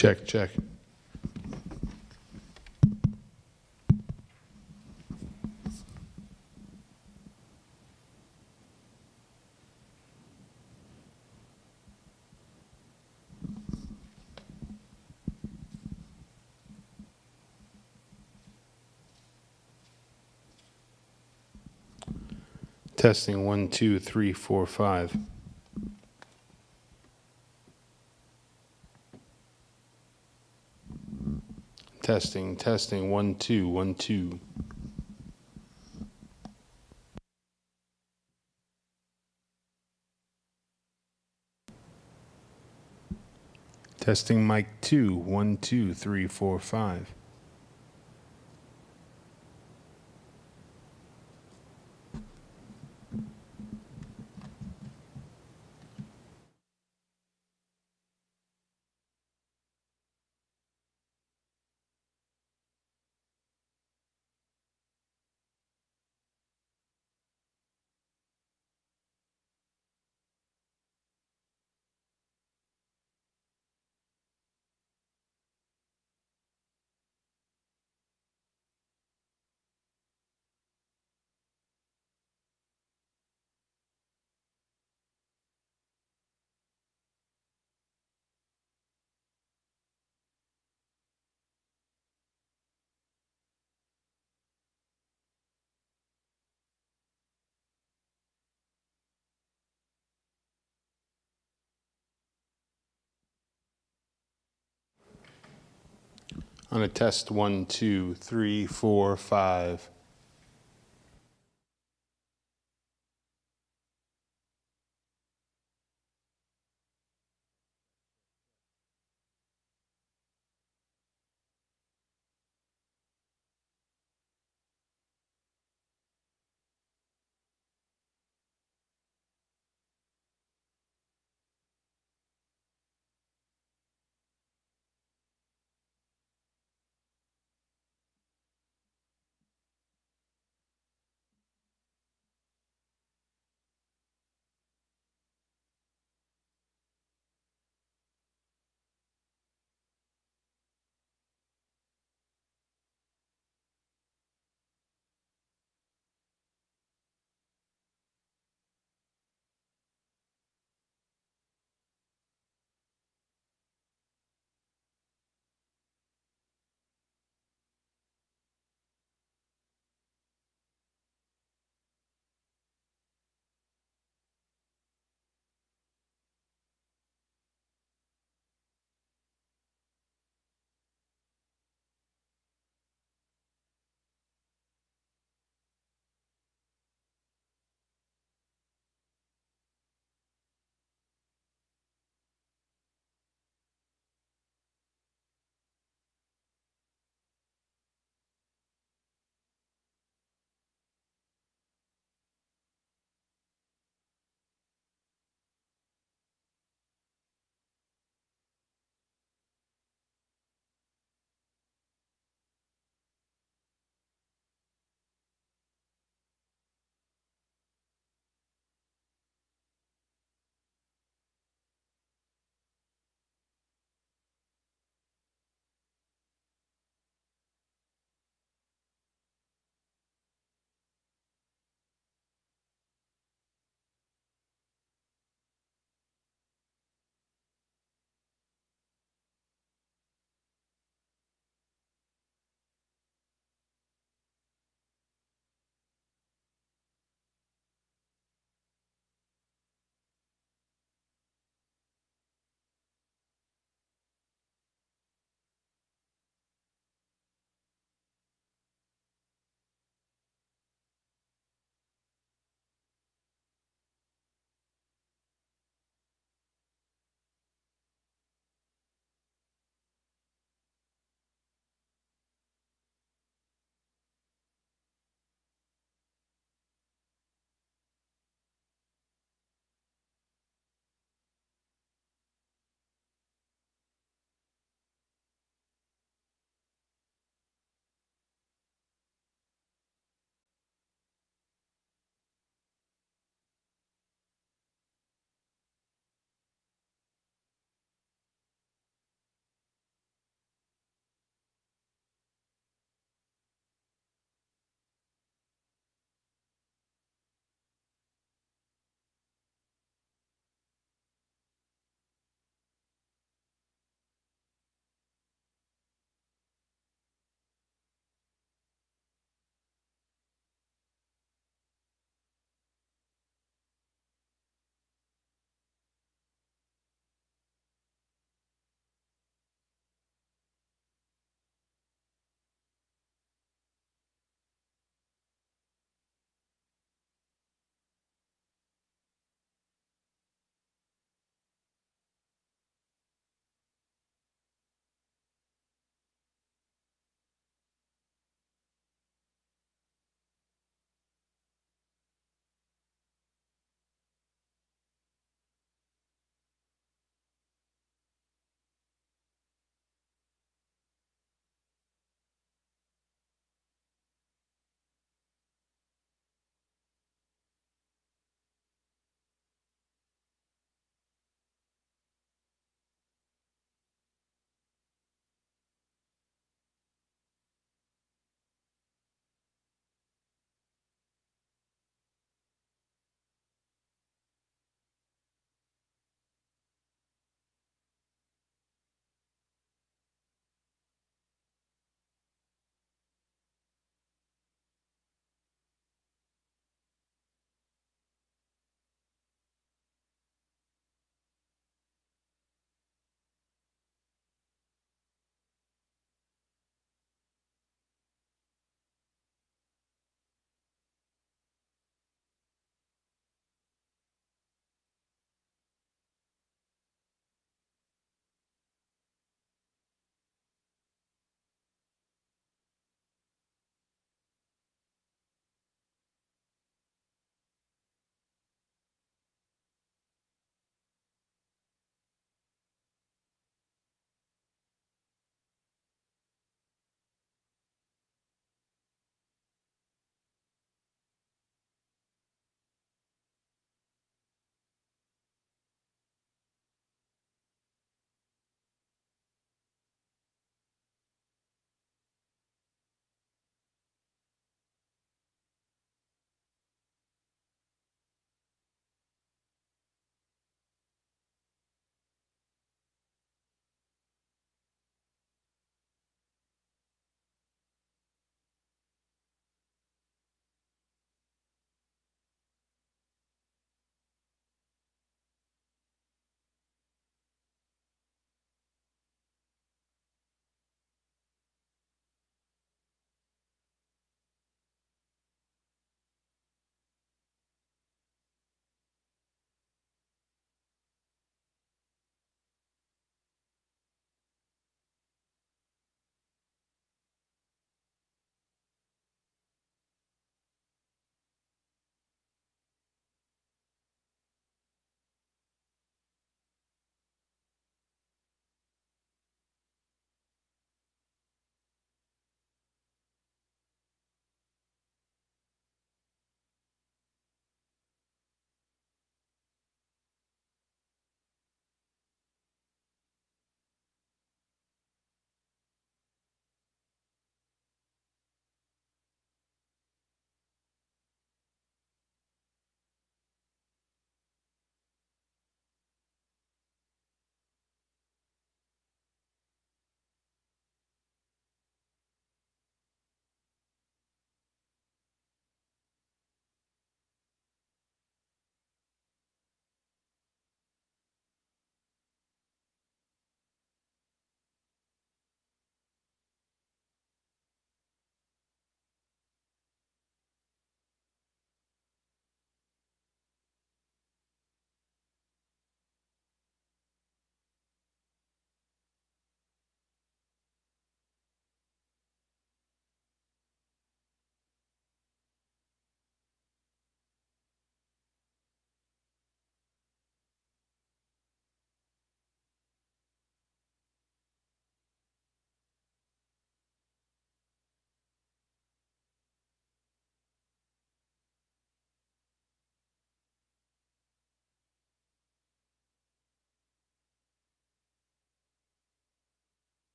Check, check. Testing 1, 2, 3, 4, 5. Testing 1, 2, 1, 2. Testing mic 2, 1, 2, 3, 4, 5. On a test 1, 2, 3, 4, 5.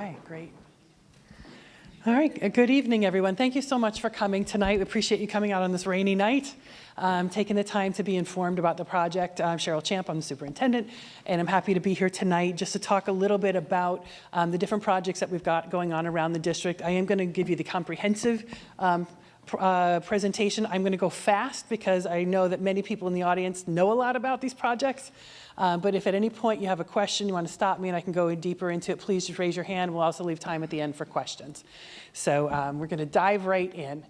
Okay, great. All right, good evening, everyone. Thank you so much for coming tonight. We appreciate you coming out on this rainy night, taking the time to be informed about the project. I'm Cheryl Champ, I'm the superintendent, and I'm happy to be here tonight just to talk a little bit about the different projects that we've got going on around the district. I am going to give you the comprehensive presentation. I'm going to go fast because I know that many people in the audience know a lot about these projects. But if at any point you have a question, you want to stop me and I can go deeper into it, please just raise your hand. We'll also leave time at the end for questions. So we're going to dive right in.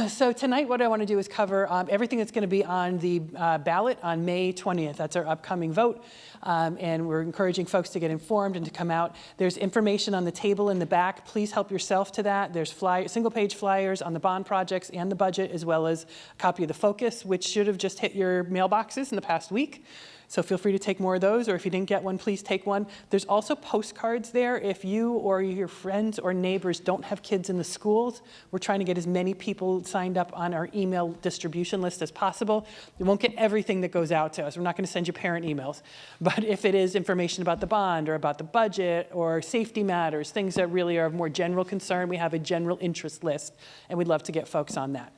So tonight what I want to do is cover everything that's going to be on the ballot on May 20th. That's our upcoming vote. And we're encouraging folks to get informed and to come out. There's information on the table in the back. Please help yourself to that. There's single-page flyers on the bond projects and the budget, as well as a copy of the focus, which should have just hit your mailboxes in the past week. So feel free to take more of those, or if you didn't get one, please take one. There's also postcards there. If you or your friends or neighbors don't have kids in the schools, we're trying to get as many people signed up on our email distribution list as possible. We won't get everything that goes out to us. We're not going to send you parent emails. But if it is information about the bond or about the budget or safety matters, things that really are of more general concern, we have a general interest list, and we'd love to get folks on that.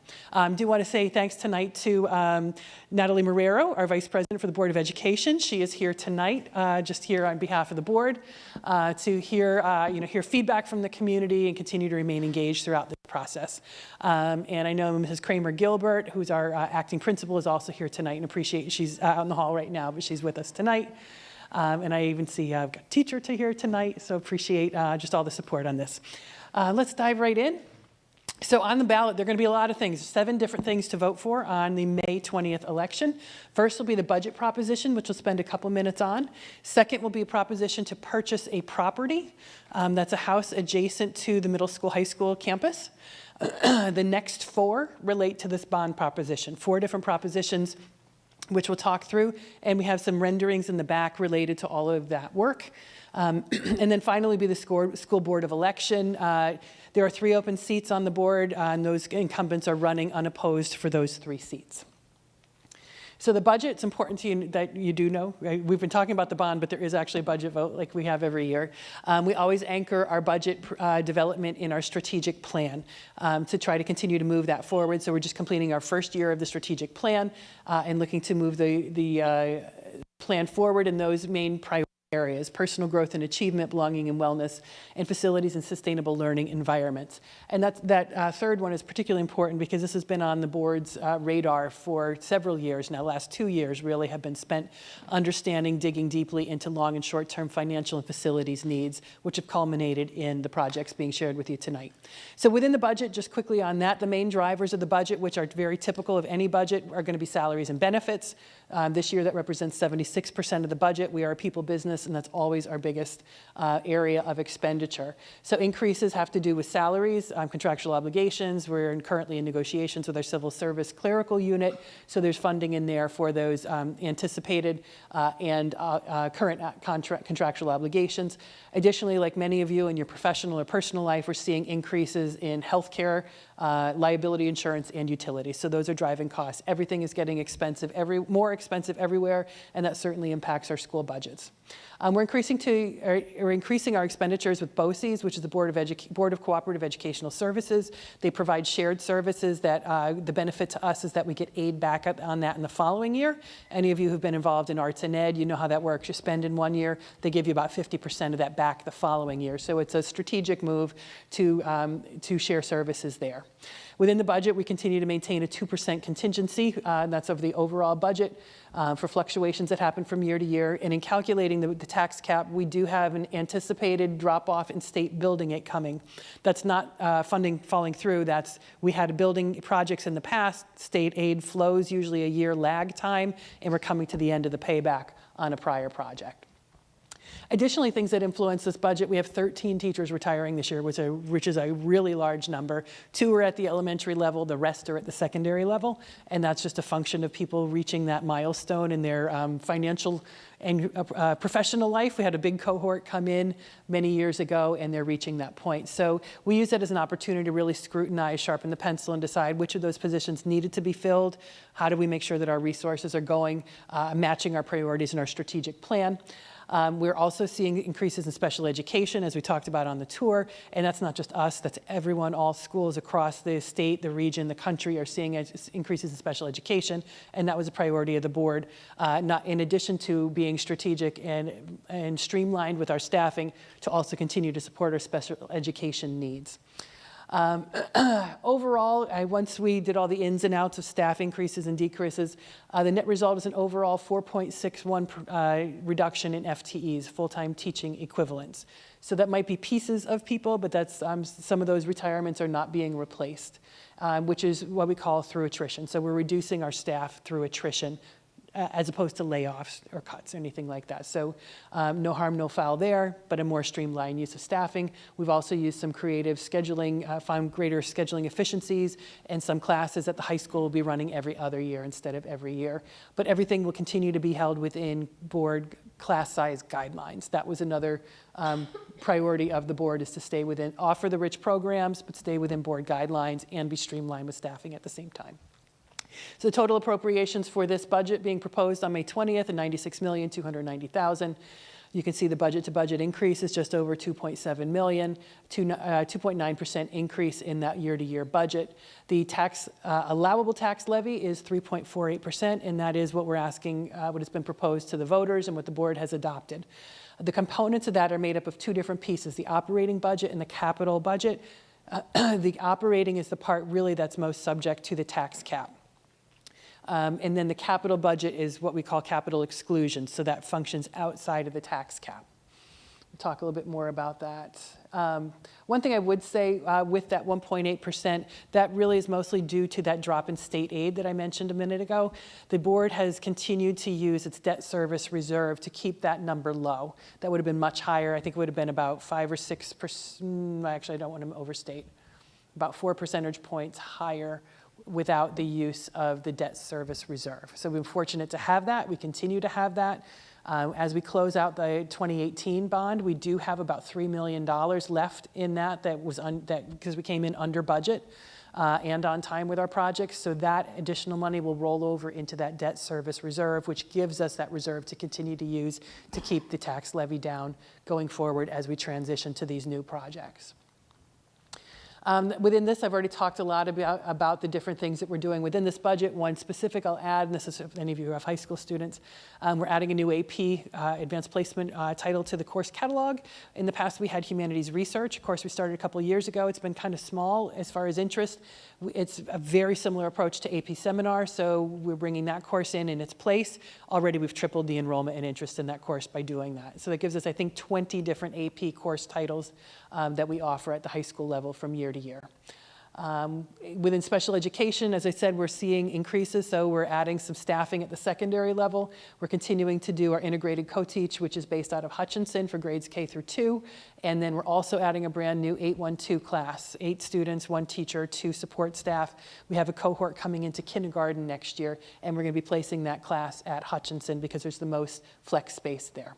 Do want to say thanks tonight to Natalie Marrero, our Vice President for the Board of Education. She is here tonight, just here on behalf of the board, to hear feedback from the community and continue to remain engaged throughout the process. And I know Mrs. Kramer-Gilbert, who's our acting principal, is also here tonight, and appreciate she's out in the hall right now, but she's with us tonight. And I even see I've got a teacher to here tonight, so appreciate just all the support on this. Let's dive right in. So on the ballot, there are going to be a lot of things, 7 different things to vote for on the May 20th election. First will be the budget proposition, which we'll spend a couple minutes on. Second will be a proposition to purchase a property. That's a house adjacent to the middle school, high school campus. The next 4 relate to this bond proposition, 4 different propositions which we'll talk through, and we have some renderings in the back related to all of that work. And then finally be the school board of election. There are 3 open seats on the board, and those incumbents are running unopposed for those 3 seats. So the budget, it's important to you that you do know. Right? We've been talking about the bond, but there is actually a budget vote like we have every year. We always anchor our budget development in our strategic plan to try to continue to move that forward. So we're just completing our first year of the strategic plan and looking to move the plan forward in those main priorities. Areas, personal growth and achievement, belonging and wellness, and facilities and sustainable learning environments. And that third one is particularly important because this has been on the board's radar for several years now. Last 2 years really have been spent understanding, digging deeply into long and short-term financial and facilities needs, which have culminated in the projects being shared with you tonight. So within the budget, just quickly on that, the main drivers of the budget, which are very typical of any budget, are going to be salaries and benefits. This year that represents 76% of the budget. We are a people business, and that's always our biggest area of expenditure. So increases have to do with salaries, contractual obligations. We're currently in negotiations with our civil service clerical unit, so there's funding in there for those anticipated and current contractual obligations. Additionally, like many of you in your professional or personal life, we're seeing increases in healthcare, liability insurance, and utilities. So those are driving costs. Everything is getting expensive, more expensive everywhere, and that certainly impacts our school budgets. We're increasing our expenditures with BOCES, which is the Board of Cooperative Educational Services. They provide shared services that the benefit to us is that we get aid back on that in the following year. Any of you who've been involved in arts and ed, you know how that works. You spend in one year, they give you about 50% of that back the following year. So it's a strategic move to share services there. Within the budget, we continue to maintain a 2% contingency, and that's of the overall budget for fluctuations that happen from year to year. And in calculating the tax cap, we do have an anticipated drop-off in state building aid coming. That's not funding falling through. We had building projects in the past. State aid flows usually a year lag time, and we're coming to the end of the payback on a prior project. Additionally, things that influence this budget, we have 13 teachers retiring this year, which is a really large number. 2 are at the elementary level, the rest are at the secondary level, and that's just a function of people reaching that milestone in their financial and professional life. We had a big cohort come in many years ago, and they're reaching that point. So we use it as an opportunity to really scrutinize, sharpen the pencil, and decide which of those positions needed to be filled. How do we make sure that our resources are going, matching our priorities in our strategic plan? We're also seeing increases in special education, as we talked about on the tour, and that's not just us, that's everyone. All schools across the state, the region, the country are seeing increases in special education, and that was a priority of the board, not in addition to being strategic and streamlined with our staffing, to also continue to support our special education needs. Overall, once we did all the ins and outs of staff increases and decreases, the net result is an overall 4.61 reduction in FTEs, full-time teaching equivalents. So that might be pieces of people, but that's some of those retirements are not being replaced, which is what we call through attrition. So we're reducing our staff through attrition, as opposed to layoffs or cuts or anything like that. So no harm, no foul there, but a more streamlined use of staffing. We've also used some creative scheduling, found greater scheduling efficiencies, and some classes at the high school will be running every other year instead of every year. But everything will continue to be held within board class size guidelines. That was another priority of the board, is to stay within, offer the rich programs, but stay within board guidelines and be streamlined with staffing at the same time. So the total appropriations for this budget being proposed on May 20th are $96,290,000. You can see the budget-to-budget increase is just over $2.7 million, 2.9% increase in that year-to-year budget. The allowable tax levy is 3.48%, and that is what we're asking, what has been proposed to the voters and what the board has adopted. The components of that are made up of two different pieces, the operating budget and the capital budget. The operating is the part really that's most subject to the tax cap. And then the capital budget is what we call capital exclusion, so that functions outside of the tax cap. We'll talk a little bit more about that. One thing I would say with that 1.8%, that really is mostly due to that drop in state aid that I mentioned a minute ago. The board has continued to use its debt service reserve to keep that number low. That would have been much higher. I think it would have been about 5 or 6%, actually I don't want to overstate, about 4 percentage points higher without the use of the debt service reserve. So we're fortunate to have that. We continue to have that. As we close out the 2018 bond, we do have about $3 million left in that was because we came in under budget and on time with our projects. So that additional money will roll over into that debt service reserve, which gives us that reserve to continue to use to keep the tax levy down going forward as we transition to these new projects. Within this, I've already talked a lot about the different things that we're doing within this budget. One specific I'll add, and this is if any of you who have high school students, we're adding a new AP, Advanced Placement title to the course catalog. In the past, we had Humanities Research. Of course, we started a couple of years ago. It's been kind of small as far as interest. It's a very similar approach to AP Seminar, so we're bringing that course in its place. Already, we've tripled the enrollment and interest in that course by doing that. So that gives us, I think, 20 different AP course titles that we offer at the high school level from year to year. Within special education, as I said, we're seeing increases, so we're adding some staffing at the secondary level. We're continuing to do our integrated co-teach, which is based out of Hutchinson for grades K through 2. And then we're also adding a brand new 812 class, 8 students, 1 teacher, 2 support staff. We have a cohort coming into kindergarten next year, and we're going to be placing that class at Hutchinson because there's the most flex space there.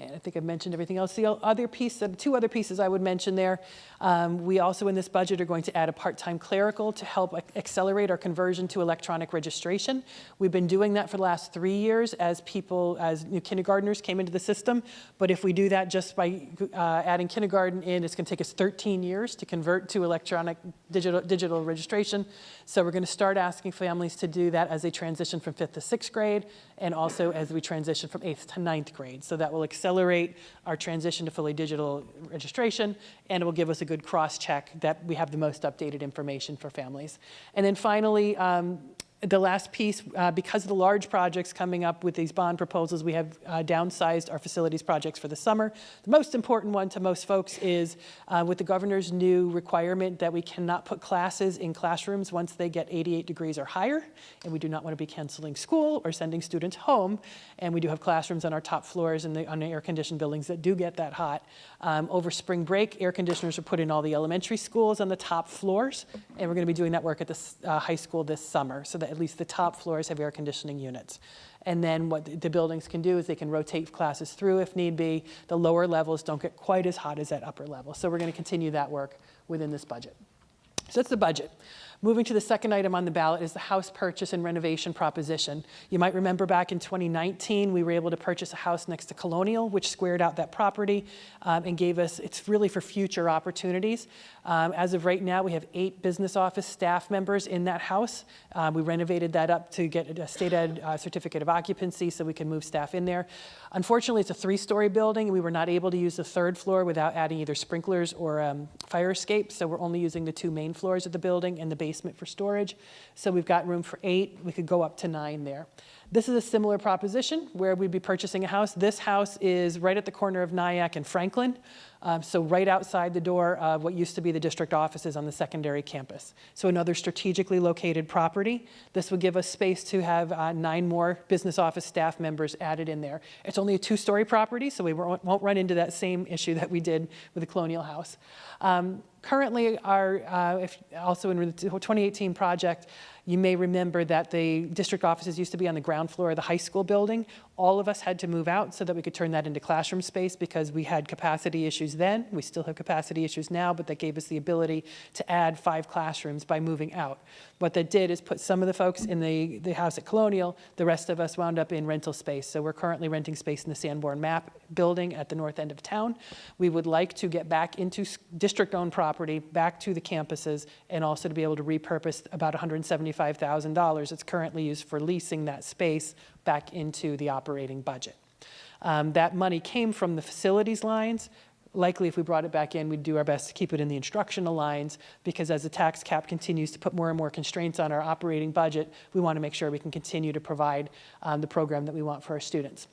And I think I've mentioned everything else. The other piece, 2 other pieces I would mention there. We also in this budget are going to add a part-time clerical to help accelerate our conversion to electronic registration. We've been doing that for the last 3 years as new kindergartners came into the system. But if we do that just by adding kindergarten in, it's going to take us 13 years to convert to electronic digital registration. So we're going to start asking families to do that as they transition from 5th to 6th grade, and also as we transition from 8th to 9th grade. So that will accelerate our transition to fully digital registration, and it will give us a good cross-check that we have the most updated information for families. And then finally, the last piece, because of the large projects coming up with these bond proposals, we have downsized our facilities projects for the summer. The most important one to most folks is with the governor's new requirement that we cannot put classes in classrooms once they get 88 degrees or higher, and we do not want to be canceling school or sending students home. And we do have classrooms on our top floors and on the air-conditioned buildings that do get that hot. Over spring break, air conditioners are put in all the elementary schools on the top floors, and we're going to be doing that work at the high school this summer, so that at least the top floors have air conditioning units. And then what the buildings can do is they can rotate classes through if need be. The lower levels don't get quite as hot as that upper level. So we're going to continue that work within this budget. So that's the budget. Moving to the second item on the ballot is the house purchase and renovation proposition. You might remember back in 2019, we were able to purchase a house next to Colonial, which squared out that property and gave us, it's really for future opportunities. As of right now, we have 8 business office staff members in that house. We renovated that up to get a state ed certificate of occupancy so we can move staff in there. Unfortunately, it's a 3-story building. We were not able to use the 3rd floor without adding either sprinklers or fire escape, so we're only using the 2 main floors of the building and the basement for storage. So we've got room for 8. We could go up to 9 there. This is a similar proposition where we'd be purchasing a house. This house is right at the corner of Nyack and Franklin, so right outside the door of what used to be the district offices on the secondary campus. So another strategically located property. This would give us space to have 9 more business office staff members added in there. It's only a 2-story property, so we won't run into that same issue that we did with the Colonial House. Currently, also in the 2018 project, you may remember that the district offices used to be on the ground floor of the high school building. All of us had to move out so that we could turn that into classroom space because we had capacity issues then. We still have capacity issues now, but that gave us the ability to add 5 classrooms by moving out. What that did is put some of the folks in the house at Colonial. The rest of us wound up in rental space. So we're currently renting space in the Sanborn MAP building at the north end of town. We would like to get back into district-owned property, back to the campuses, and also to be able to repurpose about $175,000 that's currently used for leasing that space back into the operating budget. That money came from the facilities lines. Likely, if we brought it back in, we'd do our best to keep it in the instructional lines, because as the tax cap continues to put more and more constraints on our operating budget, we want to make sure we can continue to provide the program that we want for our students.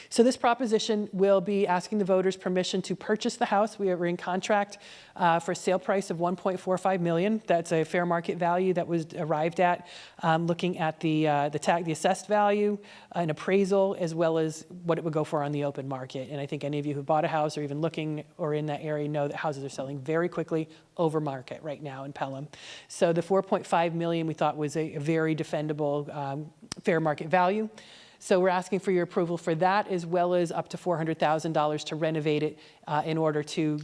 So this proposition will be asking the voters' permission to purchase the house. We are in contract for a sale price of $1.45 million. That's a fair market value that was arrived at, looking at the assessed value, an appraisal, as well as what it would go for on the open market. And I think any of you who bought a house or even looking or in that area know that houses are selling very quickly over market right now in Pelham. So the $4.5 million we thought was a very defendable fair market value. So we're asking for your approval for that, as well as up to $400,000 to renovate it in order to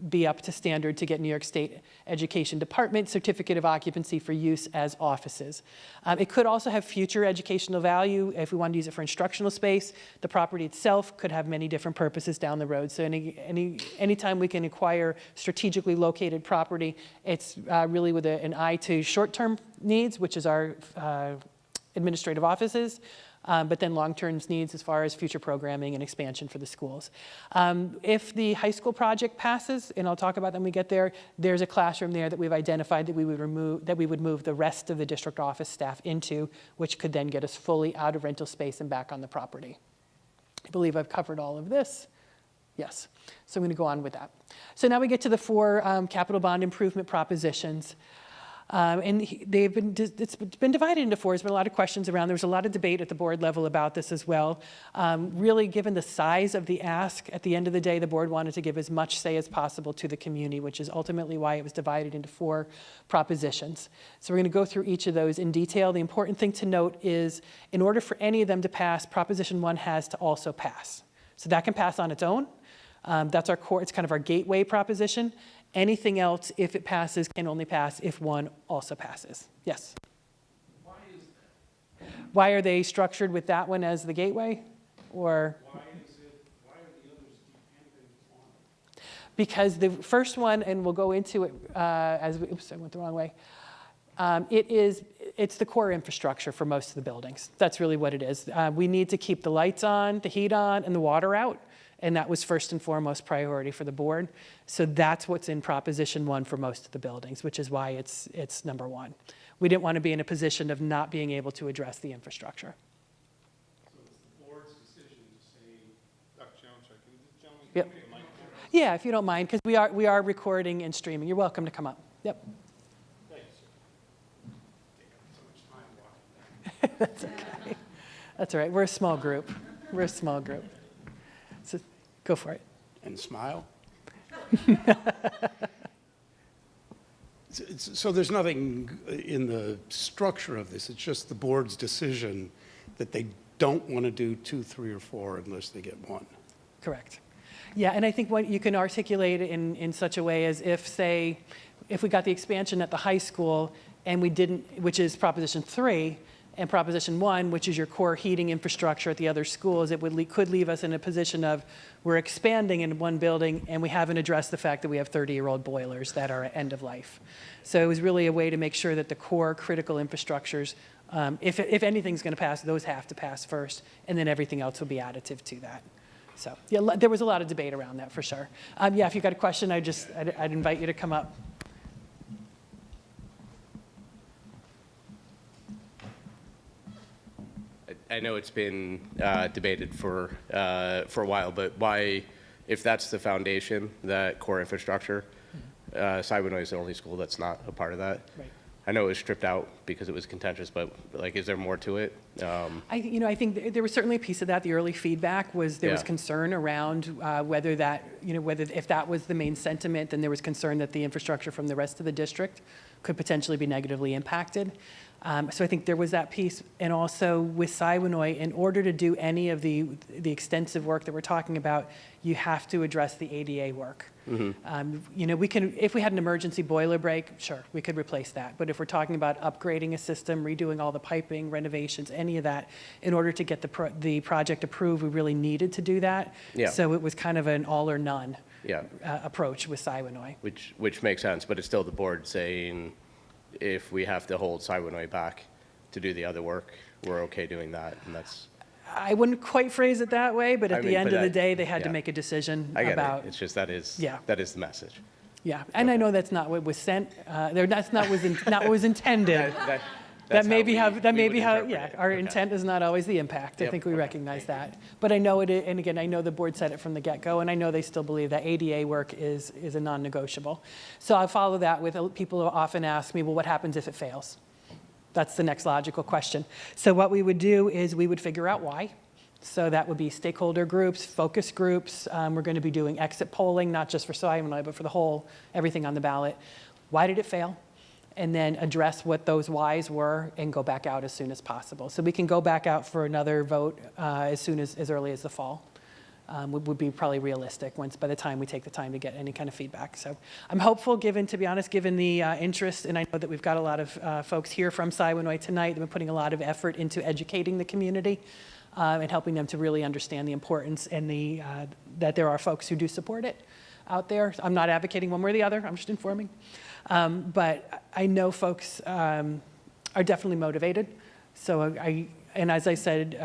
be up to standard to get New York State Education Department certificate of occupancy for use as offices. It could also have future educational value if we wanted to use it for instructional space. The property itself could have many different purposes down the road. So anytime we can acquire strategically located property, it's really with an eye to short-term needs, which is our administrative offices, but then long-term needs as far as future programming and expansion for the schools. If the high school project passes, and I'll talk about that when we get there, there's a classroom there that we've identified that we would move the rest of the district office staff into, which could then get us fully out of rental space and back on the property. I believe I've covered all of this. Yes, so I'm going to go on with that. So now we get to the 4 capital bond improvement propositions. And it's been divided into 4. There's been a lot of questions around. There was a lot of debate at the board level about this as well. Really, given the size of the ask, at the end of the day, the board wanted to give as much say as possible to the community, which is ultimately why it was divided into 4 propositions. So we're going to go through each of those in detail. The important thing to note is, in order for any of them to pass, Proposition 1 has to also pass. So that can pass on its own. That's our core. It's kind of our gateway proposition. Anything else, if it passes, can only pass if 1 also passes. Yes? Why is that? Why are they structured with that one as the gateway? Or why are the others dependent on it? Because the first one, and we'll go into it oops, I went the wrong way. It's the core infrastructure for most of the buildings. That's really what it is. We need to keep the lights on, the heat on, and the water out. And that was first and foremost priority for the board. So that's what's in Proposition 1 for most of the buildings, which is why it's number 1. We didn't want to be in a position of not being able to address the infrastructure. So it's the board's decision to say, Dr. Jones, sorry, can this gentleman Yep. give me a mic? Yeah, if you don't mind, because we are recording and streaming. You're welcome to come up. Yep. thanks, sir. Take up so much time walking back. That's okay. That's all right. We're a small group. We're a small group. So go for it. And smile. So there's nothing in the structure of this. It's just the board's decision that they don't want to do 2, 3, or 4 unless they get 1. Correct. Yeah, and I think what you can articulate it in such a way as if, say, if we got the expansion at the high school and we didn't, which is Proposition 3, and Proposition 1, which is your core heating infrastructure at the other schools, it could leave us in a position of we're expanding in one building and we haven't addressed the fact that we have 30-year-old boilers that are at end of life. So it was really a way to make sure that the core critical infrastructures, if anything's going to pass, those have to pass first, and then everything else will be additive to that. So yeah, there was a lot of debate around that for sure. Yeah, if you've got a question, I'd invite you to come up. I know it's been debated for a while, but why, if that's the foundation, that core infrastructure, Siwanoy is the only school that's not a part of that. Right. I know it was stripped out because it was contentious, but like, is there more to it? I think there was certainly a piece of that. The early feedback was there was Yeah. concern around whether if that was the main sentiment, then there was concern that the infrastructure from the rest of the district could potentially be negatively impacted. So I think there was that piece. And also with Siwanoy, in order to do any of the extensive work that we're talking about, you have to address the ADA work. We can, if we had an emergency boiler break, sure, we could replace that. But if we're talking about upgrading a system, redoing all the piping, renovations, any of that, in order to get the project approved, we really needed to do that. Yeah. So it was kind of an all or none Yeah, approach with Siwanoy. which makes sense, but it's still the board saying if we have to hold Siwanoy back to do the other work, we're okay doing that, and that's, I wouldn't quite phrase it that way, but at I the mean, end but of the I- day, they had to yeah. make a decision I get about. it. It's just that is Yeah. the message. Yeah, and I know that's not what was sent, that's not what was intended. That That that's may how be we- how, that we may would be how, interpret yeah, it. our Okay. intent is not always the impact. I Yep, think we okay. recognize that. But I know it, and again, I know the board said it from the get-go, and I know they still believe that ADA work is a non-negotiable. So I follow that with, people often ask me, well, what happens if it fails? That's the next logical question. So what we would do is we would figure out why. So that would be stakeholder groups, focus groups. We're going to be doing exit polling, not just for Siwanoy, but for the whole, everything on the ballot. Why did it fail? And then address what those whys were and go back out as soon as possible. So we can go back out for another vote as early as the fall. Would be probably realistic by the time we take the time to get any kind of feedback. So I'm hopeful, to be honest, given the interest, and I know that we've got a lot of folks here from Siwanoy tonight. They've been putting a lot of effort into educating the community and helping them to really understand the importance and that there are folks who do support it out there. I'm not advocating one way or the other. I'm just informing. But I know folks are definitely motivated. So and as I said,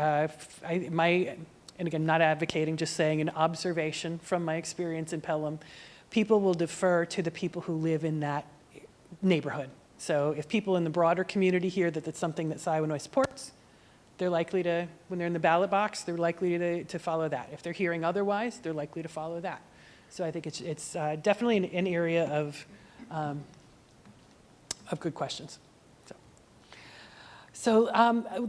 and again, not advocating, just saying an observation from my experience in Pelham, people will defer to the people who live in that neighborhood. So if people in the broader community hear that it's something that Siwanoy supports, they're likely to, when they're in the ballot box, they're likely to follow that. If they're hearing otherwise, they're likely to follow that. So I think it's definitely an area of good questions. So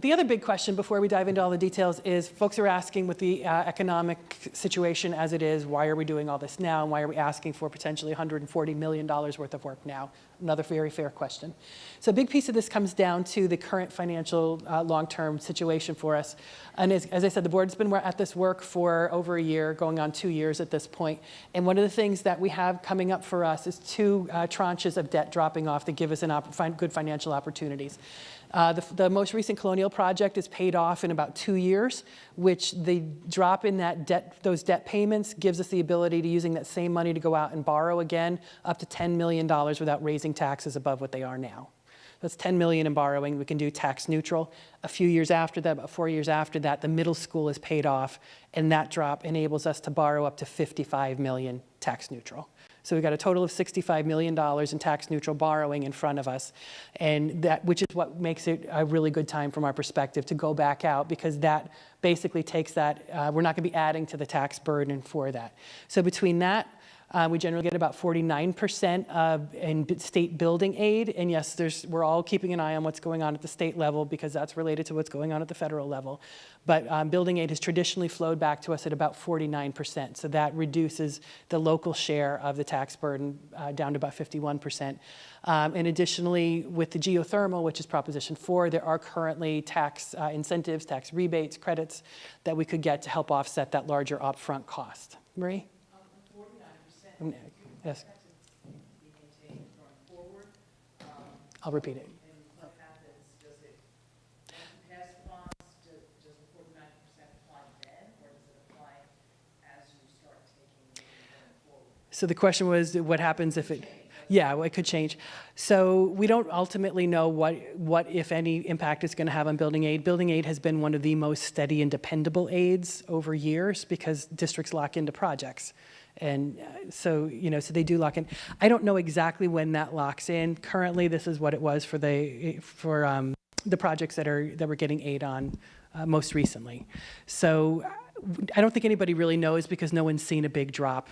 the other big question before we dive into all the details is folks are asking with the economic situation as it is, why are we doing all this now? And why are we asking for potentially $140 million worth of work now? Another very fair question. So a big piece of this comes down to the current financial long-term situation for us. And as I said, the board's been at this work for over a year, going on 2 years at this point. And one of the things that we have coming up for us is 2 tranches of debt dropping off that give us good financial opportunities. The most recent Colonial project is paid off in about 2 years, which the drop in those debt payments gives us the ability to using that same money to go out and borrow again up to $10 million without raising taxes above what they are now. That's $10 million in borrowing. We can do tax neutral. A few years after that, about 4 years after that, the middle school is paid off, and that drop enables us to borrow up to $55 million tax neutral. So we've got a total of $65 million in tax neutral borrowing in front of us, and which is what makes it a really good time from our perspective to go back out, because that basically takes that, we're not going to be adding to the tax burden for that. So between that, we generally get about 49% in state building aid. And yes, we're all keeping an eye on what's going on at the state level because that's related to what's going on at the federal level. But building aid has traditionally flowed back to us at about 49%. So that reduces the local share of the tax burden down to about 51%. And additionally, with the geothermal, which is Proposition 4, there are currently tax incentives, tax rebates, credits that we could get to help offset that larger upfront cost. Marie? Yes. I'll repeat it. And what happens, does it, once you pass the bonds, does the 49% apply then, or does it apply as you start taking going forward? So the question was, what happens if it, yeah, well, it could change. So we don't ultimately know what if any, impact it's going to have on building aid. Building aid has been one of the most steady and dependable aids over years because districts lock into projects. And so they do lock in. I don't know exactly when that locks in. Currently, this is what it was for the projects that we're getting aid on most recently. So I don't think anybody really knows because no one's seen a big drop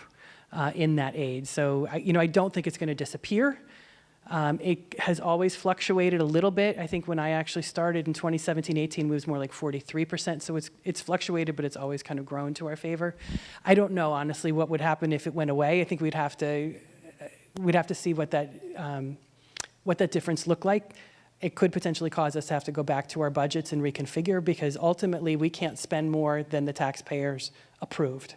in that aid. So I don't think it's going to disappear. It has always fluctuated a little bit. I think when I actually started in 2017-18, it was more like 43%. So it's fluctuated, but it's always kind of grown to our favor. I don't know, honestly, what would happen if it went away. I think we'd have to see what that difference looked like. It could potentially cause us to have to go back to our budgets and reconfigure because ultimately we can't spend more than the taxpayers approved.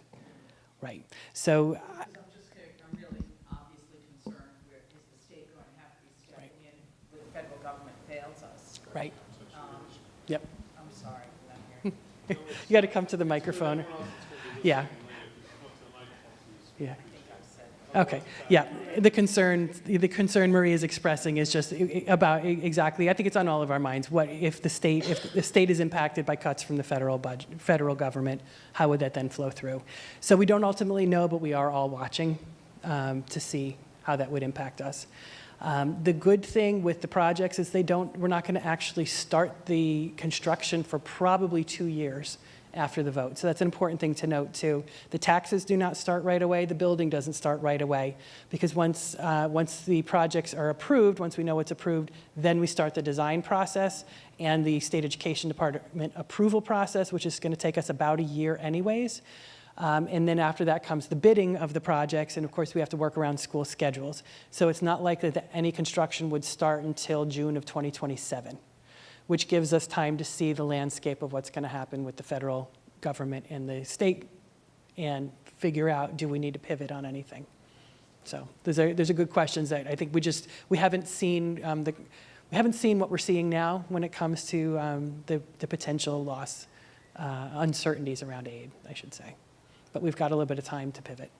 Right. So I'm just curious, I'm really obviously concerned, where is the state going to have to be stepping in when the federal government fails us? right. Yep. I'm sorry, I'm not hearing. You got to come to the microphone. Yeah. Yeah. Okay. Yeah. The concern Marie is expressing is just about exactly. I think it's on all of our minds. What if the state is impacted by cuts from the federal government? How would that then flow through? So we don't ultimately know, but we are all watching to see how that would impact us. The good thing with the projects is we're not going to actually start the construction for probably 2 years after the vote. So that's an important thing to note too. The taxes do not start right away. The building doesn't start right away because once the projects are approved, once we know what's approved, then we start the design process and the State Education Department approval process, which is going to take us about a year anyways. And then after that comes the bidding of the projects, and of course we have to work around school schedules. So it's not likely that any construction would start until June of 2027. Which gives us time to see the landscape of what's going to happen with the federal government and the state and figure out, do we need to pivot on anything? So those are good questions that I think we haven't seen what we're seeing now when it comes to the potential loss, uncertainties around aid, I should say. But we've got a little bit of time to pivot.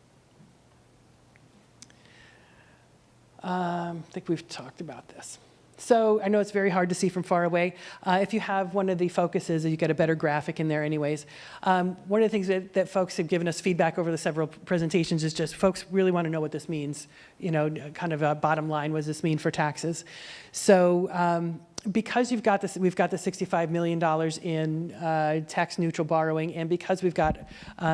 I think we've talked about this. So I know it's very hard to see from far away. If you have one of the focuses, you get a better graphic in there anyways. One of the things that folks have given us feedback over the several presentations is just folks really want to know what this means. Kind of a bottom line, what does this mean for taxes? So because we've got the $65 million in tax neutral borrowing, and because we've got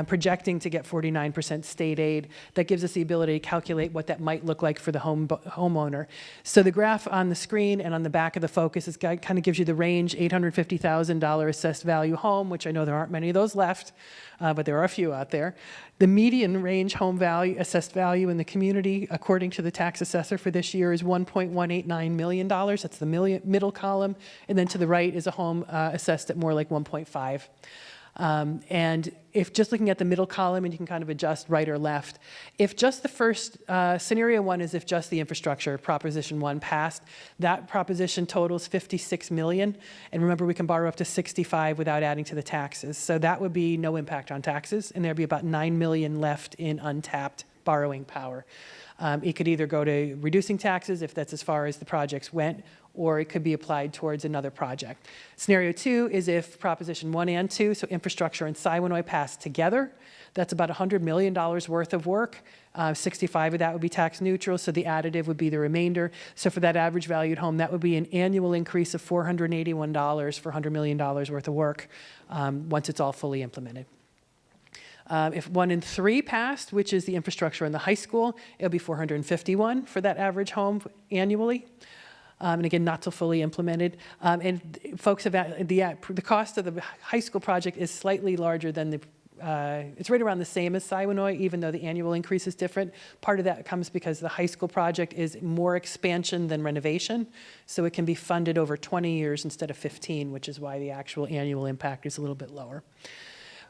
projecting to get 49% state aid, that gives us the ability to calculate what that might look like for the homeowner. So the graph on the screen and on the back of the focus kind of gives you the range: $850,000 assessed value home, which I know there aren't many of those left, but there are a few out there. The median range home value, assessed value in the community, according to the tax assessor for this year, is $1.189 million. That's the middle column. And then to the right is a home assessed at more like 1.5. And if just looking at the middle column, and you can kind of adjust right or left, if just the first, scenario one is if just the infrastructure, Proposition 1 passed, that proposition totals $56 million. And remember, we can borrow up to 65 without adding to the taxes. So that would be no impact on taxes, and there'd be about $9 million left in untapped borrowing power. It could either go to reducing taxes if that's as far as the projects went, or it could be applied towards another project. Scenario 2 is if Proposition 1 and 2, so infrastructure and Siwanoy, pass together. That's about $100 million worth of work. 65 of that would be tax neutral, so the additive would be the remainder. So for that average valued home, that would be an annual increase of $481 for $100 million worth of work once it's all fully implemented. If 1 and 3 passed, which is the infrastructure and the high school, it'll be $451 for that average home annually. And again, not till fully implemented. And folks have the cost of the high school project is slightly larger than it's right around the same as Siwanoy, even though the annual increase is different. Part of that comes because the high school project is more expansion than renovation, so it can be funded over 20 years instead of 15, which is why the actual annual impact is a little bit lower.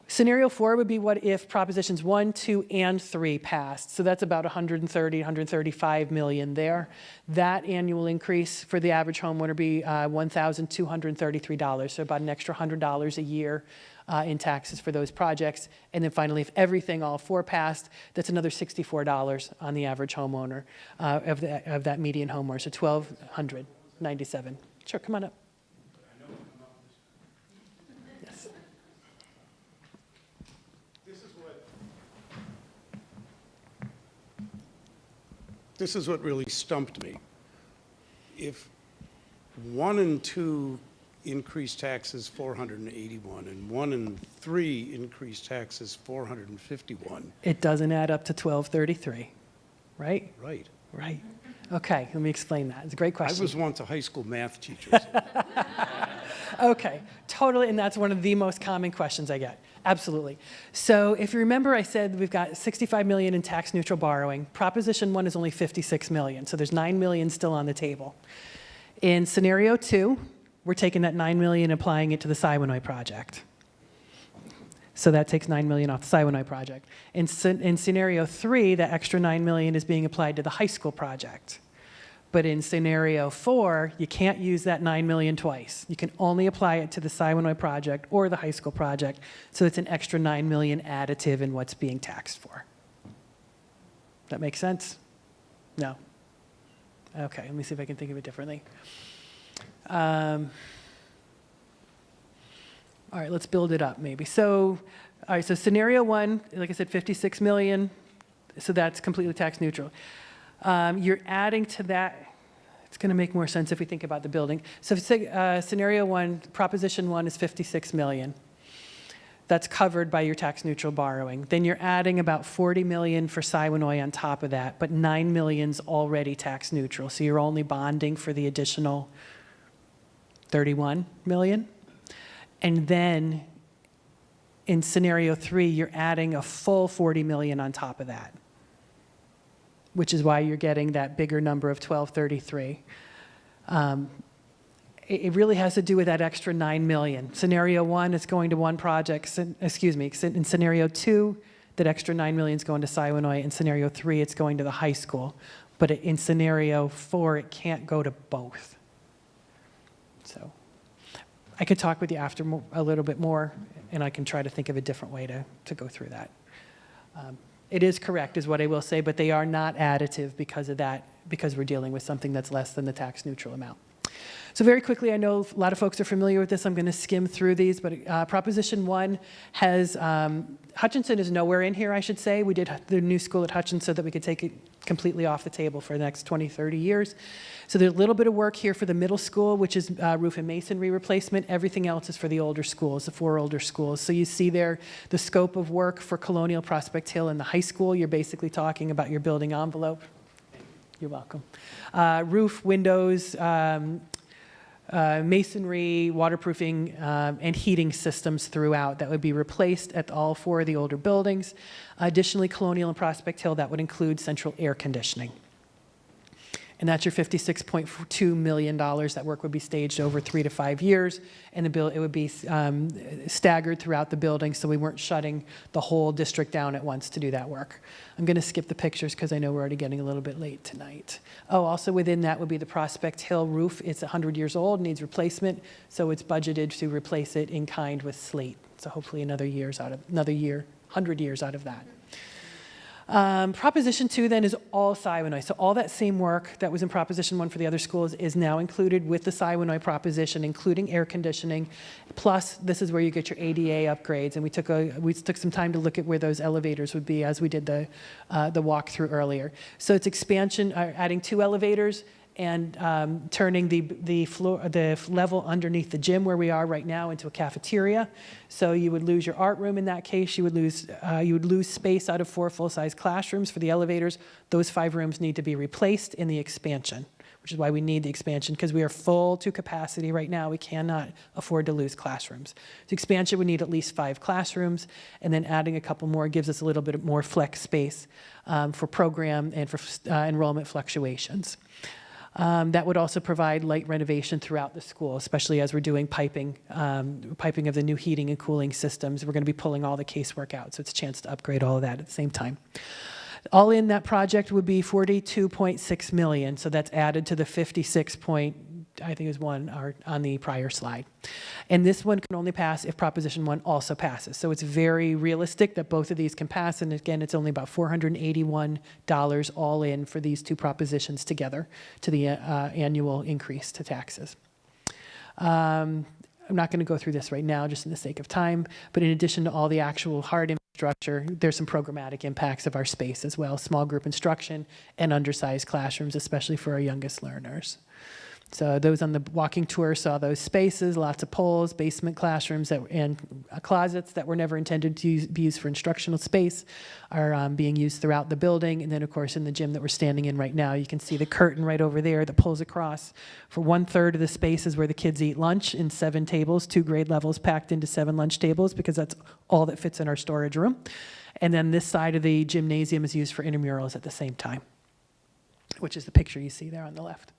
Scenario 4 would be what if propositions 1, 2, and 3 passed. So that's about 130, 135 million there. That annual increase for the average homeowner would be $1,233, so about an extra $100 a year in taxes for those projects. And then finally, if everything, all 4 passed, that's another $64 on the average homeowner of that median homeowner, so $1,297. Sure, come on up. Yes. This is what really stumped me. If 1 and 2 increased taxes 481 and 1 and 3 increased taxes 451. It doesn't add up to 1233, right? Right. Right. Okay, let me explain that. It's a great I question. was once a high school math teacher. Okay, totally, and that's one of the most common questions I get. Absolutely. So if you remember, I said we've got 65 million in tax neutral borrowing. Proposition 1 is only 56 million, so there's 9 million still on the table. In scenario 2, we're taking that 9 million and applying it to the Siwanoy project. So that takes 9 million off the Siwanoy project. In scenario 3, that extra 9 million is being applied to the high school project. But in scenario 4, you can't use that 9 million twice. You can only apply it to the Siwanoy project or the high school project. So it's an extra 9 million additive in what's being taxed for. That make sense? No? Okay, let me see if I can think of it differently. All right, let's build it up maybe. So, all right, so scenario 1, like I said, 56 million. So that's completely tax neutral. You're adding to that, it's going to make more sense if we think about the building. So scenario 1, proposition 1 is 56 million. That's covered by your tax neutral borrowing. Then you're adding about 40 million for Siwanoy on top of that, but 9 million's already tax neutral. So you're only bonding for the additional 31 million. And then in scenario 3, you're adding a full 40 million on top of that, which is why you're getting that bigger number of 1233. It really has to do with that extra 9 million. Scenario 1 is going to one project, excuse me, in scenario 2, that extra 9 million is going to Siwanoy. In scenario 3, it's going to the high school. But in scenario 4, it can't go to both. So I could talk with you after a little bit more, and I can try to think of a different way to go through that. It is correct, is what I will say, but they are not additive because of that, because we're dealing with something that's less than the tax neutral amount. So very quickly, I know a lot of folks are familiar with this. I'm going to skim through these, but Proposition 1 has, Hutchinson is nowhere in here, I should say. We did the new school at Hutchinson so that we could take it completely off the table for the next 20, 30 years. So there's a little bit of work here for the middle school, which is roof and masonry replacement. Everything else is for the older schools, the 4 older schools. So you see there the scope of work for Colonial, Prospect Hill, and the high school. You're basically talking about your building envelope. You're welcome. Roof, windows, masonry, waterproofing, and heating systems throughout that would be replaced at all 4 of the older buildings. Additionally, Colonial and Prospect Hill, that would include central air conditioning. And that's your $56.2 million. That work would be staged over 3 to 5 years, and it would be staggered throughout the building, so we weren't shutting the whole district down at once to do that work. I'm going to skip the pictures because I know we're already getting a little bit late tonight. Oh, also within that would be the Prospect Hill roof. It's 100 years old, needs replacement, so it's budgeted to replace it in kind with slate. So hopefully another 100 years out of that. Proposition 2 then is all Siwanoy. So all that same work that was in Proposition 1 for the other schools is now included with the Siwanoy proposition, including air conditioning. Plus, this is where you get your ADA upgrades. And we took some time to look at where those elevators would be as we did the walkthrough earlier. So it's expansion, adding 2 elevators and turning the level underneath the gym where we are right now into a cafeteria. So you would lose your art room in that case. You would lose space out of 4 full-size classrooms for the elevators. Those 5 rooms need to be replaced in the expansion, which is why we need the expansion, because we are full to capacity right now. We cannot afford to lose classrooms. The expansion would need at least 5 classrooms, and then adding a couple more gives us a little bit more flex space for program and for enrollment fluctuations. That would also provide light renovation throughout the school, especially as we're doing piping of the new heating and cooling systems. We're going to be pulling all the casework out, so it's a chance to upgrade all of that at the same time. All in, that project would be $42.6 million, so that's added to the 56 point, I think it was one on the prior slide. And this one can only pass if Proposition 1 also passes. So it's very realistic that both of these can pass, and again, it's only about $481 all in for these two propositions together to the annual increase to taxes. I'm not going to go through this right now, just in the sake of time, but in addition to all the actual hard infrastructure, there's some programmatic impacts of our space as well, small group instruction and undersized classrooms, especially for our youngest learners. So those on the walking tour saw those spaces, lots of poles, basement classrooms, and closets that were never intended to be used for instructional space are being used throughout the building. And then, of course, in the gym that we're standing in right now, you can see the curtain right over there that pulls across. For 1/3 of the space is where the kids eat lunch in 7 tables, 2 grade levels packed into 7 lunch tables, because that's all that fits in our storage room. And then this side of the gymnasium is used for intramurals at the same time, which is the picture you see there on the left.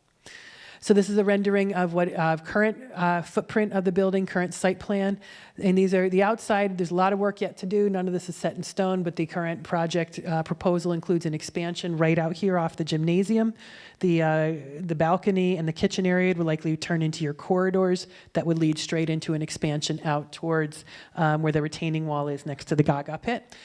So this is a rendering of what current footprint of the building, current site plan. And these are the outside. There's a lot of work yet to do. None of this is set in stone, but the current project proposal includes an expansion right out here off the gymnasium. The balcony and the kitchen area would likely turn into your corridors that would lead straight into an expansion out towards where the retaining wall is next to the Gaga pit.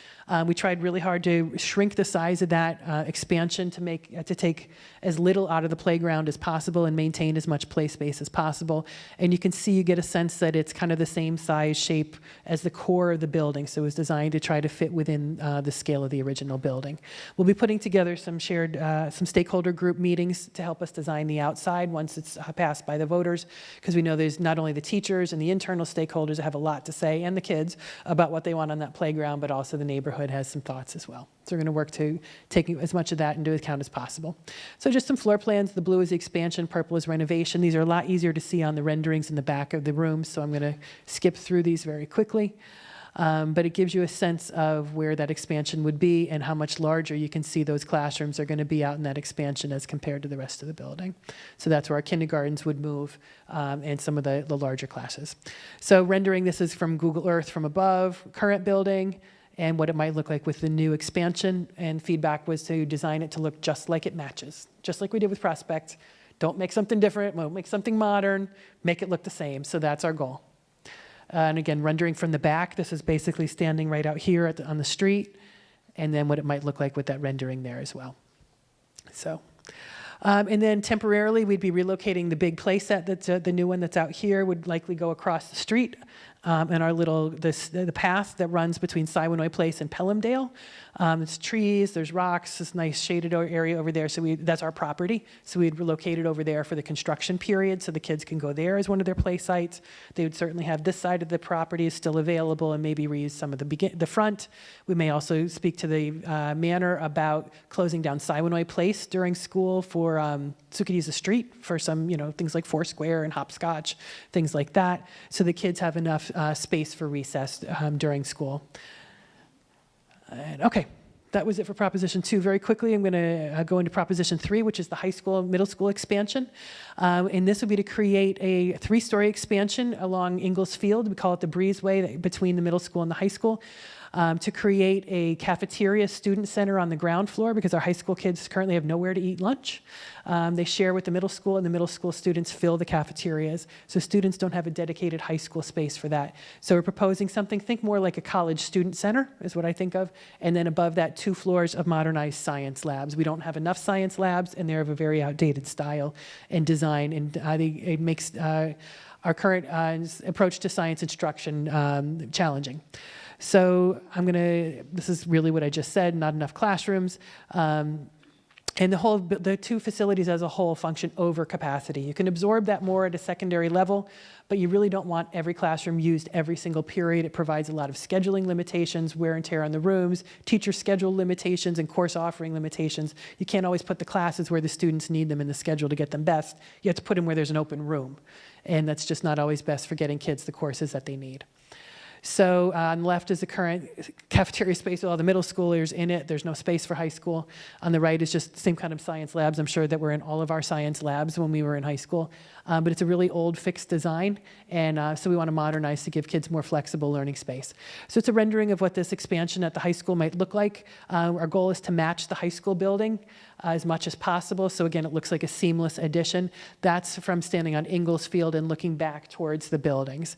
We tried really hard to shrink the size of that expansion to take as little out of the playground as possible and maintain as much play space as possible. And you can see, you get a sense that it's kind of the same size shape as the core of the building. So it was designed to try to fit within the scale of the original building. We'll be putting together some some stakeholder group meetings to help us design the outside once it's passed by the voters, because we know there's not only the teachers and the internal stakeholders that have a lot to say, and the kids, about what they want on that playground, but also the neighborhood has some thoughts as well. So we're going to work to take as much of that into account as possible. So just some floor plans. The blue is the expansion, purple is renovation. These are a lot easier to see on the renderings in the back of the room, so I'm going to skip through these very quickly. But it gives you a sense of where that expansion would be and how much larger you can see those classrooms are going to be out in that expansion as compared to the rest of the building. So that's where our kindergartens would move and some of the larger classes. So rendering, this is from Google Earth from above, current building, and what it might look like with the new expansion. And feedback was to design it to look just like it matches, just like we did with Prospect. Don't make something different, don't make something modern, make it look the same. So that's our goal. And again, rendering from the back, this is basically standing right out here on the street, and then what it might look like with that rendering there as well. So, and then temporarily, we'd be relocating the big play set that's the new one that's out here would likely go across the street. And our the path that runs between Siwanoy Place and Pelhamdale. It's trees, there's rocks, this nice shaded area over there. So that's our property. So we'd relocate it over there for the construction period, so the kids can go there as one of their play sites. They would certainly have this side of the property is still available, and maybe reuse some of the front. We may also speak to the manor about closing down Siwanoy Place during school for so we could use the street for some things like Foursquare and hopscotch, things like that, so the kids have enough space for recess during school. And, okay, that was it for Proposition 2. Very quickly, I'm going to go into Proposition 3, which is the high school, middle school expansion. And this would be to create a 3-story expansion along Ingalls Field. We call it the breezeway between the middle school and the high school. To create a cafeteria student center on the ground floor, because our high school kids currently have nowhere to eat lunch. They share with the middle school, and the middle school students fill the cafeterias. So students don't have a dedicated high school space for that. So we're proposing something, think more like a college student center is what I think of. And then above that, 2 floors of modernized science labs. We don't have enough science labs, and they're of a very outdated style and design. And it makes our current approach to science instruction challenging. So this is really what I just said, not enough classrooms. And the 2 facilities as a whole function over capacity. You can absorb that more at a secondary level, but you really don't want every classroom used every single period. It provides a lot of scheduling limitations, wear and tear on the rooms, teacher schedule limitations, and course offering limitations. You can't always put the classes where the students need them in the schedule to get them best. You have to put them where there's an open room. And that's just not always best for getting kids the courses that they need. So on the left is the current cafeteria space with all the middle schoolers in it. There's no space for high school. On the right is just the same kind of science labs. I'm sure that were in all of our science labs when we were in high school. But it's a really old fixed design, and so we want to modernize to give kids more flexible learning space. So it's a rendering of what this expansion at the high school might look like. Our goal is to match the high school building as much as possible. So again, it looks like a seamless addition. That's from standing on Ingalls Field and looking back towards the buildings.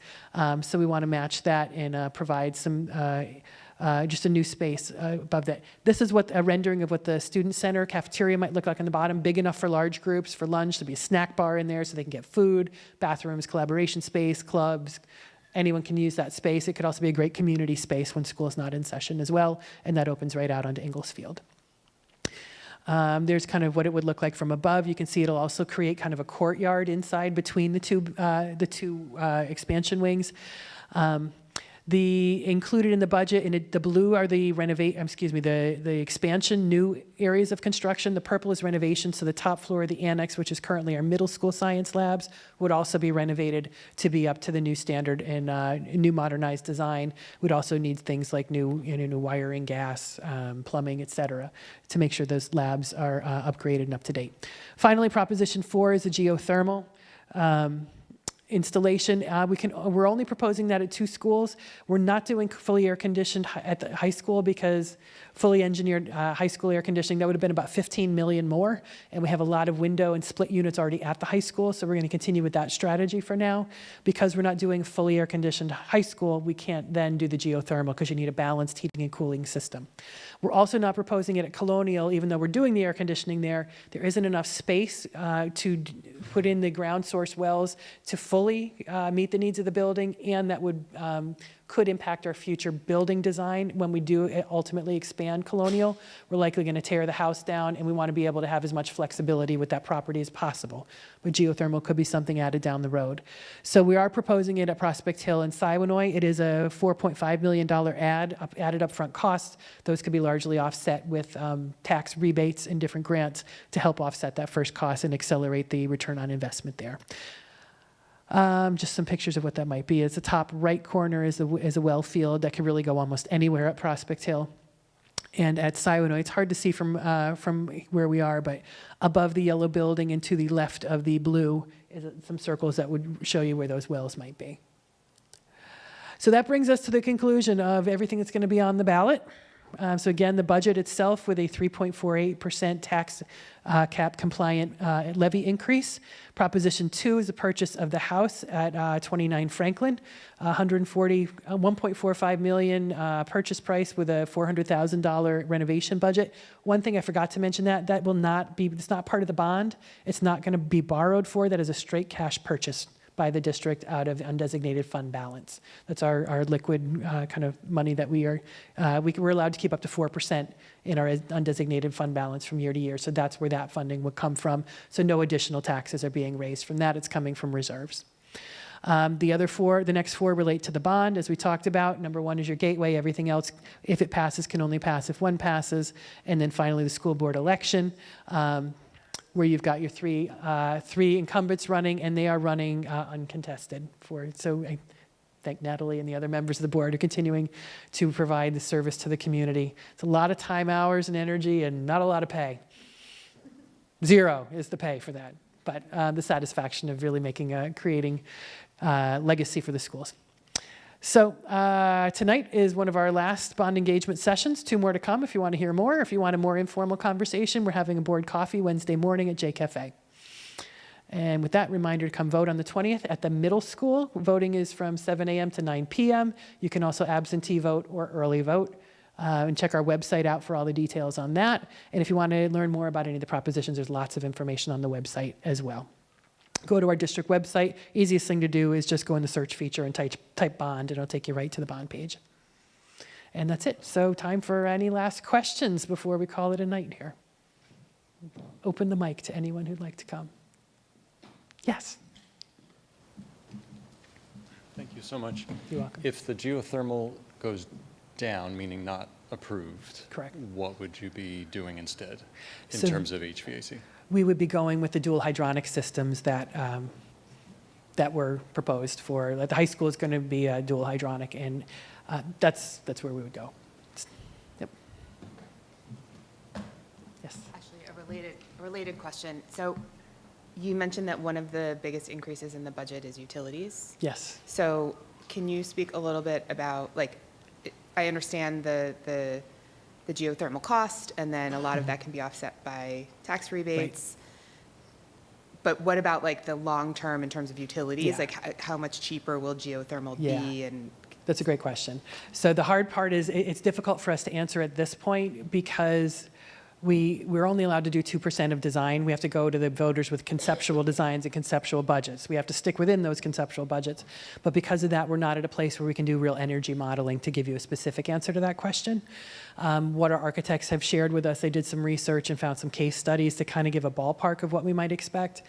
So we want to match that and provide some just a new space above that. This is what a rendering of what the student center cafeteria might look like on the bottom, big enough for large groups, for lunch. There'll be a snack bar in there so they can get food, bathrooms, collaboration space, clubs. Anyone can use that space. It could also be a great community space when school's not in session as well, and that opens right out onto Ingalls Field. There's kind of what it would look like from above. You can see it'll also create kind of a courtyard inside between the two expansion wings. The included in the budget, the blue are the the expansion, new areas of construction. The purple is renovation, so the top floor of the annex, which is currently our middle school science labs, would also be renovated to be up to the new standard and new modernized design. We'd also need things like new wiring, gas, plumbing, et cetera, to make sure those labs are upgraded and up to date. Finally, Proposition 4 is the geothermal. Installation. We're only proposing that at 2 schools. We're not doing fully air conditioned at the high school because fully engineered high school air conditioning, that would have been about 15 million more. And we have a lot of window and split units already at the high school. So we're going to continue with that strategy for now. Because we're not doing fully air conditioned high school, we can't then do the geothermal because you need a balanced heating and cooling system. We're also not proposing it at Colonial, even though we're doing the air conditioning there. There isn't enough space to put in the ground source wells to fully meet the needs of the building, and that would could impact our future building design when we do ultimately expand Colonial. We're likely going to tear the house down, and we want to be able to have as much flexibility with that property as possible. But geothermal could be something added down the road. So we are proposing it at Prospect Hill and Siwanoy. It is a $4.5 million added upfront costs. Those could be largely offset with tax rebates and different grants to help offset that first cost and accelerate the return on investment there. Just some pictures of what that might be. It's the top right corner is a well field that can really go almost anywhere at Prospect Hill. And at Siwanoy, it's hard to see from where we are, but above the yellow building and to the left of the blue is some circles that would show you where those wells might be. So that brings us to the conclusion of everything that's going to be on the ballot. So again, the budget itself with a 3.48% tax cap compliant levy increase. Proposition 2 is the purchase of the house at 29 Franklin, $1.45 million purchase price with a $400,000 renovation budget. One thing I forgot to mention that will not be, it's not part of the bond. It's not going to be borrowed for. That is a straight cash purchase by the district out of undesignated fund balance. That's our liquid kind of money that we're allowed to keep up to 4% in our undesignated fund balance from year to year. So that's where that funding would come from. So no additional taxes are being raised from that. It's coming from reserves. The next four relate to the bond, as we talked about. Number 1 is your gateway. Everything else, if it passes, can only pass if one passes. And then finally, the school board election. Where you've got your three incumbents running, and they are running uncontested for it. So I thank Natalie and the other members of the board who are continuing to provide the service to the community. It's a lot of time, hours, and energy, and not a lot of pay. 0 is the pay for that, but the satisfaction of really creating legacy for the schools. So tonight is one of our last bond engagement sessions. 2 more to come if you want to hear more. If you want a more informal conversation, we're having a board coffee Wednesday morning at J Cafe. And with that, reminder to come vote on the 20th at the middle school. Voting is from 7 a.m. to 9 p.m. You can also absentee vote or early vote. And check our website out for all the details on that. And if you want to learn more about any of the propositions, there's lots of information on the website as well. Go to our district website. Easiest thing to do is just go in the search feature and type bond, and it'll take you right to the bond page. And that's it. So time for any last questions before we call it a night here. Open the mic to anyone who'd like to come. Yes. Thank you so much. You're welcome. If the geothermal goes down, meaning not approved, Correct. What would you be doing instead in So terms of HVAC? we would be going with the dual hydronic systems that that were proposed for, like, the high school is going to be a dual hydronic, and that's where we would go. Yep. Yes. Actually, a related question. So you mentioned that one of the biggest increases in the budget is utilities. Yes. So can you speak a little bit about, like, I understand the geothermal cost, and then a lot of that can be offset by tax rebates. But what about, like, the long term in terms of utilities? Yeah. Like, how much cheaper will geothermal Yeah. be? And That's a great question. So the hard part is it's difficult for us to answer at this point because we're only allowed to do 2% of design. We have to go to the voters with conceptual designs and conceptual budgets. We have to stick within those conceptual budgets. But because of that, we're not at a place where we can do real energy modeling to give you a specific answer to that question. What our architects have shared with us, they did some research and found some case studies to kind of give a ballpark of what we might expect.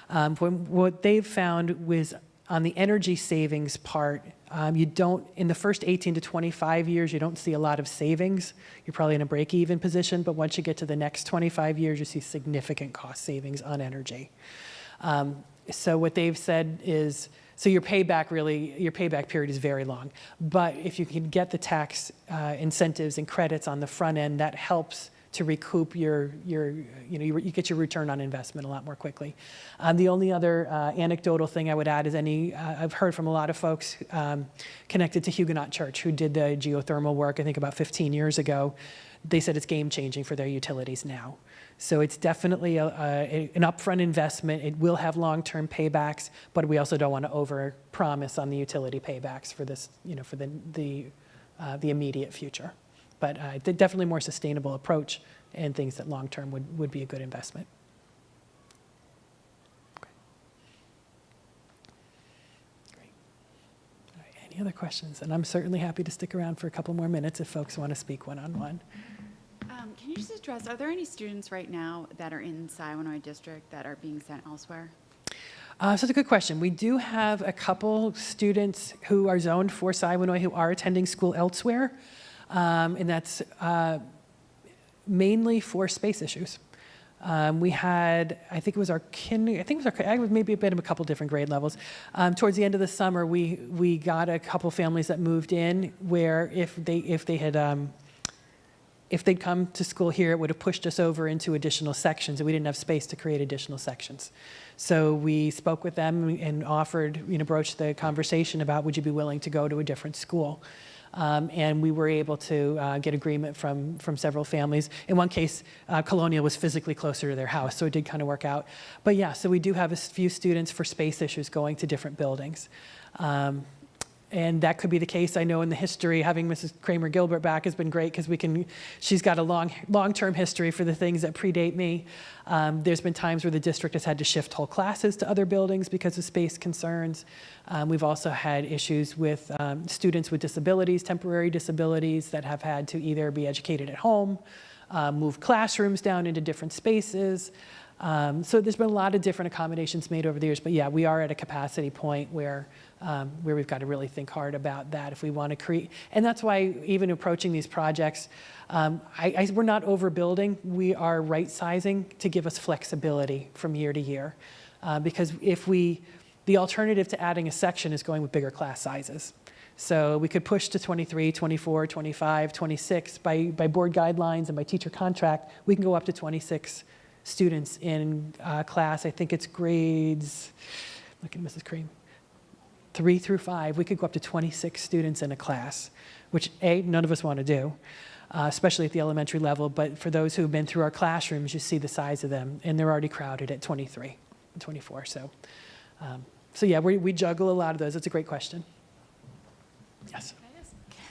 What they've found was on the energy savings part, you don't, in the first 18 to 25 years, you don't see a lot of savings. You're probably in a break-even position, but once you get to the next 25 years, you see significant cost savings on energy. So what they've said is, so your payback period is very long. But if you can get the tax incentives and credits on the front end, that helps to recoup you get your return on investment a lot more quickly. The only other anecdotal thing I would add is I've heard from a lot of folks connected to Huguenot Church who did the geothermal work, I think about 15 years ago. They said it's game changing for their utilities now. So it's definitely an upfront investment. It will have long-term paybacks, but we also don't want to over-promise on the utility paybacks for this, for the immediate future. But definitely more sustainable approach and things that long-term would be a good investment. Okay. Great. All right, any other questions? And I'm certainly happy to stick around for a couple more minutes if folks want to speak one-on-one. Can you just address, are there any students right now that are in Siwanoy District that are being sent elsewhere? So it's a good question. We do have a couple students who are zoned for Siwanoy who are attending school elsewhere. And that's mainly for space issues. We had, I think it was maybe a bit of a couple different grade levels. Towards the end of the summer, we got a couple families that moved in where if they'd come to school here, it would have pushed us over into additional sections, and we didn't have space to create additional sections. So we spoke with them and offered, broached the conversation about, would you be willing to go to a different school? And we were able to get agreement from several families. In one case, Colonial was physically closer to their house, so it did kind of work out. But yeah, so we do have a few students for space issues going to different buildings. And that could be the case. I know in the history, having Mrs. Kramer-Gilbert back has been great because she's got a long-term history for the things that predate me. There's been times where the district has had to shift whole classes to other buildings because of space concerns. We've also had issues with students with disabilities, temporary disabilities, that have had to either be educated at home, move classrooms down into different spaces. So there's been a lot of different accommodations made over the years, but yeah, we are at a capacity point where we've got to really think hard about that if we want to create. And that's why even approaching these projects, we're not overbuilding. We are right-sizing to give us flexibility from year to year. Because the alternative to adding a section is going with bigger class sizes. So we could push to 23, 24, 25, 26. By board guidelines and by teacher contract, we can go up to 26 students in class. I think it's grades, look at Mrs. Cream, 3 through 5. We could go up to 26 students in a class, which none of us want to do, especially at the elementary level. But for those who've been through our classrooms, you see the size of them, and they're already crowded at 23 and 24. So yeah, we juggle a lot of those. It's a great question. Yes.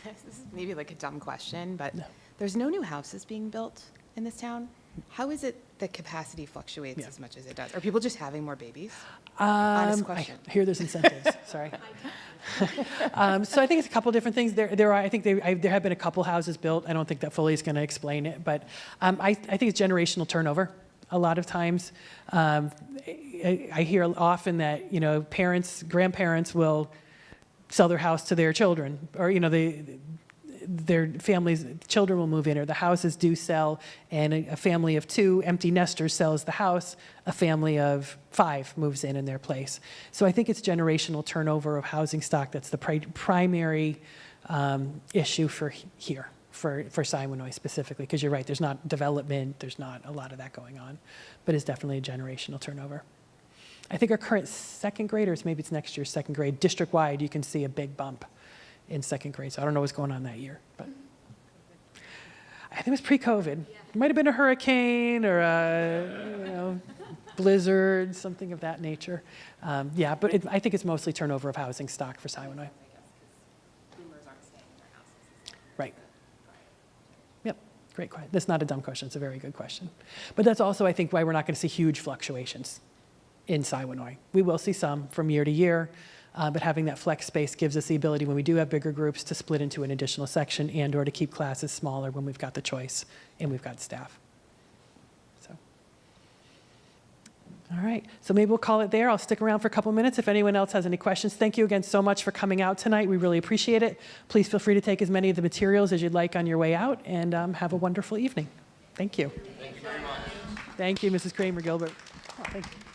this is maybe like a dumb question, but No. there's no new houses being built in this town. How is it that capacity fluctuates Yeah. as much as it does? Are people just having more babies? Honest I question. hear there's incentives. Sorry. So I think it's a couple different things. There have been a couple houses built. I don't think that fully is going to explain it, but I think it's generational turnover. A lot of times, I hear often that grandparents will sell their house to their children, or their families, children will move in, or the houses do sell, and a family of 2 empty nesters sells the house, a family of 5 moves in their place. So I think it's generational turnover of housing stock that's the primary issue for here, for Siwanoy specifically, because you're right, there's not development, there's not a lot of that going on, but it's definitely a generational turnover. I think our current second graders, maybe it's next year's second grade, district-wide, you can see a big bump in second grade. So I don't know what's going on that year, but I think it was pre-COVID. It might have been a hurricane or a blizzard, something of that nature. Yeah, but I think it's mostly turnover of housing stock for Siwanoy. Right. Yep, great question. That's not a dumb question. It's a very good question. But that's also, I think, why we're not going to see huge fluctuations in Siwanoy. We will see some from year to year, but having that flex space gives us the ability when we do have bigger groups to split into an additional section and or to keep classes smaller when we've got the choice and we've got staff. So, all right, so maybe we'll call it there. I'll stick around for a couple minutes if anyone else has any questions. Thank you again so much for coming out tonight. We really appreciate it. Please feel free to take as many of the materials as you'd like on your way out, and have a wonderful evening. Thank you. Thank you very much. Thank you, Mrs. Kramer-Gilbert. Oh, thank you.